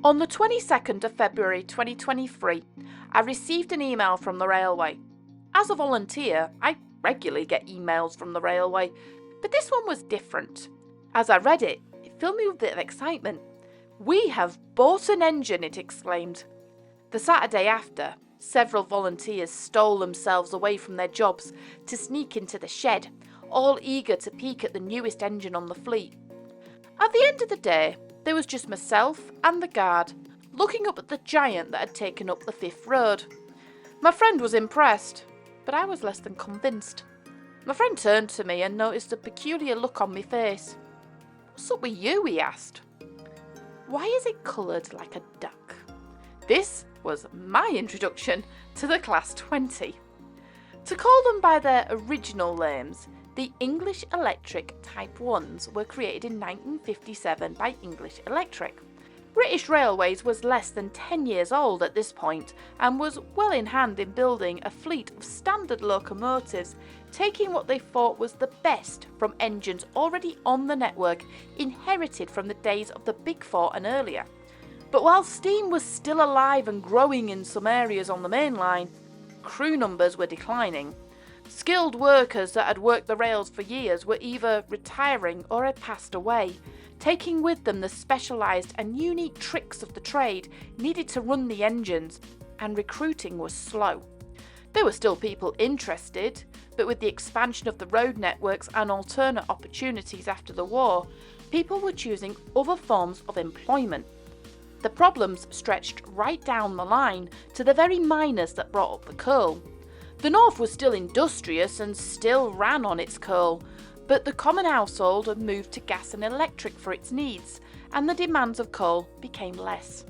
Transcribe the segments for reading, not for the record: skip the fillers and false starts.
On the 22nd of February 2023, I received an email from the railway. As a volunteer, I regularly get emails from the railway, but this one was different. As I read it, it filled me with a bit of excitement. "We have bought an engine," it exclaimed. The Saturday after, several volunteers stole themselves away from their jobs to sneak into the shed, all eager to peek at the newest engine on the fleet. At the end of the day, there was just myself and the guard, looking up at the giant that had taken up the Fifth Road. My friend was impressed, but I was less than convinced. My friend turned to me and noticed a peculiar look on my face. "What's up with you?" he asked. "Why is it coloured like a duck?" This was my introduction to the Class 20. To call them by their original names, the English Electric Type 1s were created in 1957 by English Electric. British Railways was less than 10 years old at this point and was well in hand in building a fleet of standard locomotives, taking what they thought was the best from engines already on the network inherited from the days of the Big Four and earlier. But while steam was still alive and growing in some areas on the main line, crew numbers were declining. Skilled workers that had worked the rails for years were either retiring or had passed away, taking with them the specialised and unique tricks of the trade needed to run the engines, and recruiting was slow. There were still people interested, but with the expansion of the road networks and alternate opportunities after the war, people were choosing other forms of employment. The problems stretched right down the line to the very miners that brought up the coal. The North was still industrious and still ran on its coal, but the common household had moved to gas and electric for its needs, and the demands of coal became less.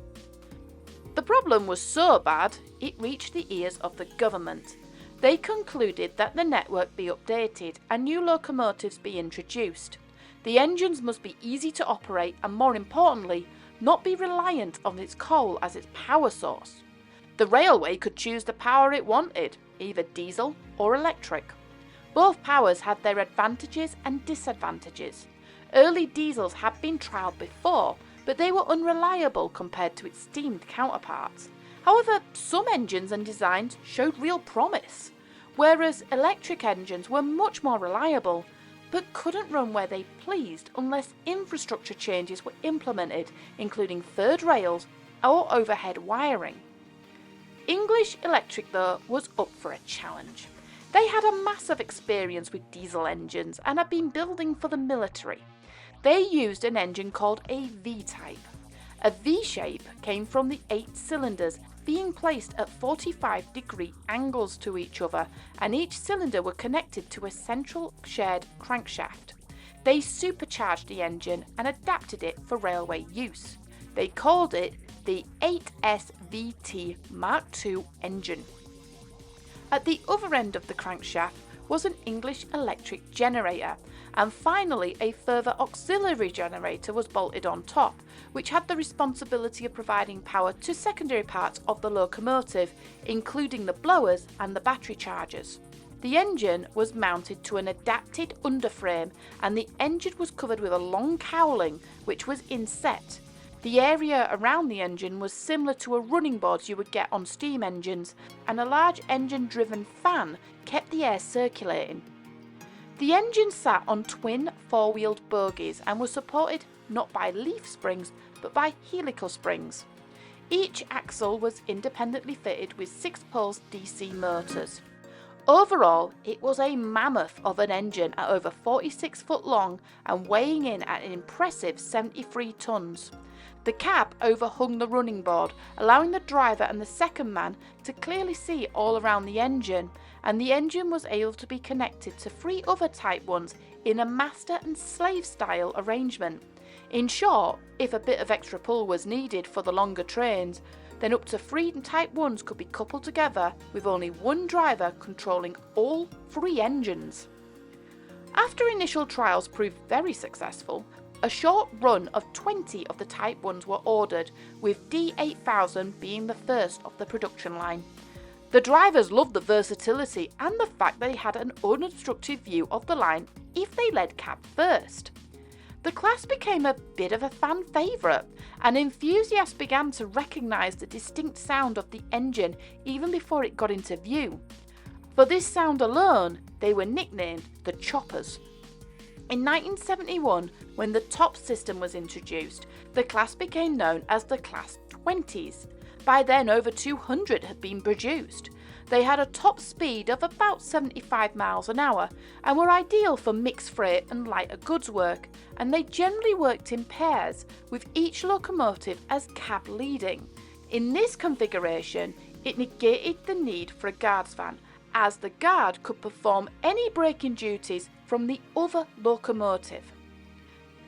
The problem was so bad, it reached the ears of the government. They concluded that the network be updated and new locomotives be introduced. The engines must be easy to operate and, more importantly, not be reliant on its coal as its power source. The railway could choose the power it wanted, either diesel or electric. Both powers had their advantages and disadvantages. Early diesels had been trialled before, but they were unreliable compared to its steamed counterparts. However, some engines and designs showed real promise, whereas electric engines were much more reliable, but couldn't run where they pleased unless infrastructure changes were implemented, including third rails or overhead wiring. English Electric, though, was up for a challenge. They had a massive experience with diesel engines and had been building for the military. They used an engine called a V-type. A V-shape came from the 8 cylinders being placed at 45-degree angles to each other, and each cylinder were connected to a central shared crankshaft. They supercharged the engine and adapted it for railway use. They called it the 8SVT Mark II engine. At the other end of the crankshaft was an English Electric generator, and finally a further auxiliary generator was bolted on top, which had the responsibility of providing power to secondary parts of the locomotive, including the blowers and the battery chargers. The engine was mounted to an adapted underframe, and the engine was covered with a long cowling which was inset. The area around the engine was similar to a running board you would get on steam engines, and a large engine-driven fan kept the air circulating. The engine sat on twin four-wheeled bogies and was supported not by leaf springs but by helical springs. Each axle was independently fitted with 6-pole DC motors. Overall, it was a mammoth of an engine at over 46 foot long and weighing in at an impressive 73 tons. The cab overhung the running board, allowing the driver and the second man to clearly see all around the engine, and the engine was able to be connected to 3 other Type 1s in a master and slave style arrangement. In short, if a bit of extra pull was needed for the longer trains, then up to 3 Type 1s could be coupled together with only one driver controlling all 3 engines. After initial trials proved very successful, a short run of 20 of the Type 1s were ordered, with D8000 being the first of the production line. The drivers loved the versatility and the fact they had an unobstructed view of the line if they led cab first. The class became a bit of a fan favourite, and enthusiasts began to recognise the distinct sound of the engine even before it got into view. For this sound alone, they were nicknamed the Choppers. In 1971, when the top system was introduced, the class became known as the Class 20s. By then, over 200 had been produced. They had a top speed of about 75 miles an hour and were ideal for mixed freight and lighter goods work, and they generally worked in pairs, with each locomotive as cab leading. In this configuration, it negated the need for a guard's van, as the guard could perform any braking duties from the other locomotive.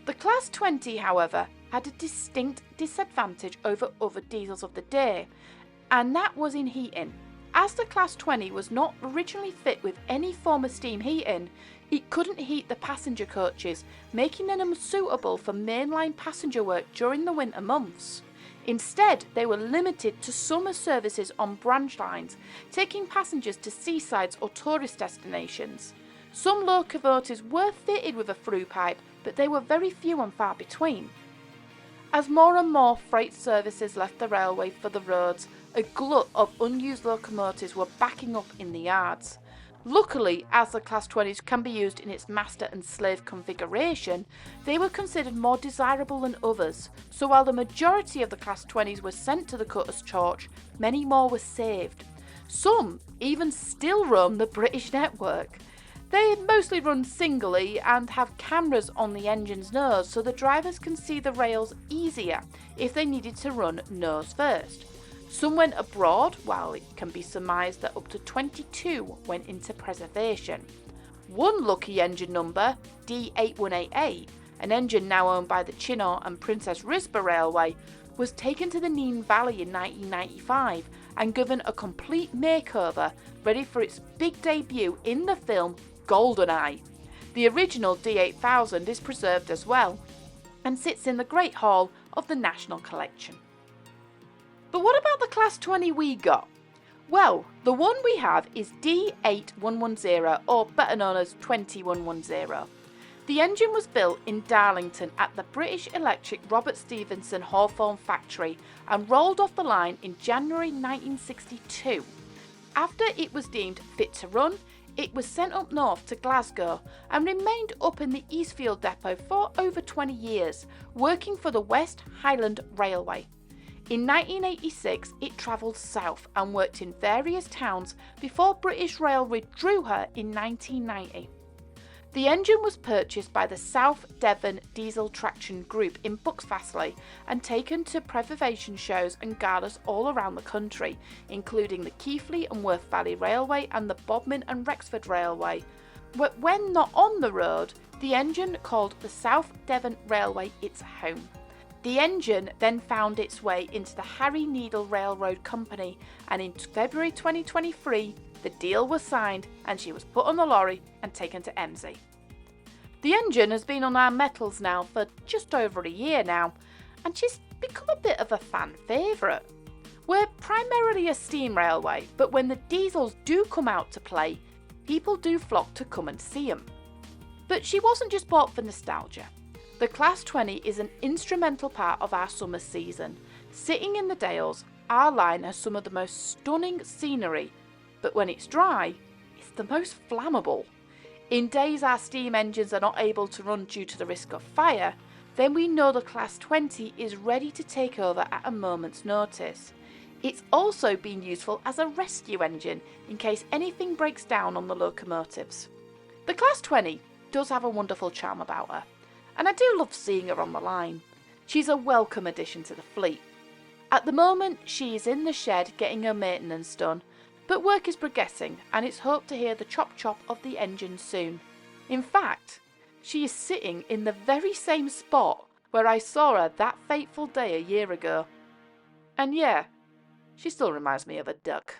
The Class 20, however, had a distinct disadvantage over other diesels of the day, and that was in heating. As the Class 20 was not originally fit with any form of steam heating, it couldn't heat the passenger coaches, making them unsuitable for mainline passenger work during the winter months. Instead, they were limited to summer services on branch lines, taking passengers to seasides or tourist destinations. Some locomotives were fitted with a through pipe, but they were very few and far between. As more and more freight services left the railway for the roads, a glut of unused locomotives were backing up in the yards. Luckily, as the Class 20s can be used in its master and slave configuration, they were considered more desirable than others, so while the majority of the Class 20s were sent to the cutter's torch, many more were saved. Some even still roam the British network. They mostly run singly and have cameras on the engine's nose so the drivers can see the rails easier if they needed to run nose first. Some went abroad, while it can be surmised that up to 22 went into preservation. One lucky engine number, D8188, an engine now owned by the Chinnor and Princess Risborough Railway, was taken to the Nene Valley in 1995 and given a complete makeover, ready for its big debut in the film GoldenEye. The original D8000 is preserved as well and sits in the Great Hall of the National Collection. But what about the Class 20 we got? Well, the one we have is D8110, or better known as 2110. The engine was built in Darlington at the British Electric Robert Stephenson Hawthorne factory and rolled off the line in January 1962. After it was deemed fit to run, it was sent up north to Glasgow and remained up in the Eastfield depot for over 20 years, working for the West Highland Railway. In 1986, it travelled south and worked in various towns before British Rail withdrew her in 1990. The engine was purchased by the South Devon Diesel Traction Group in Bucksfastleigh and taken to preservation shows and galas all around the country, including the Keighley and Worth Valley Railway and the Bodmin and Rexford Railway. But when not on the road, the engine called the South Devon Railway its home. The engine then found its way into the Harry Needle Railroad Company, and in February 2023, the deal was signed and she was put on the lorry and taken to Emsey. The engine has been on our metals now for just over a year now, and she's become a bit of a fan favourite. We're primarily a steam railway, but when the diesels do come out to play, people do flock to come and see them. But she wasn't just bought for nostalgia. The Class 20 is an instrumental part of our summer season. Sitting in the Dales, our line has some of the most stunning scenery, but when it's dry, it's the most flammable. In days our steam engines are not able to run due to the risk of fire, then we know the Class 20 is ready to take over at a moment's notice. It's also been useful as a rescue engine in case anything breaks down on the locomotives. The Class 20 does have a wonderful charm about her, and I do love seeing her on the line. She's a welcome addition to the fleet. At the moment, she is in the shed getting her maintenance done, but work is progressing and it's hoped to hear the chop-chop of the engine soon. In fact, she is sitting in the very same spot where I saw her that fateful day a year ago. And yeah, she still reminds me of a duck.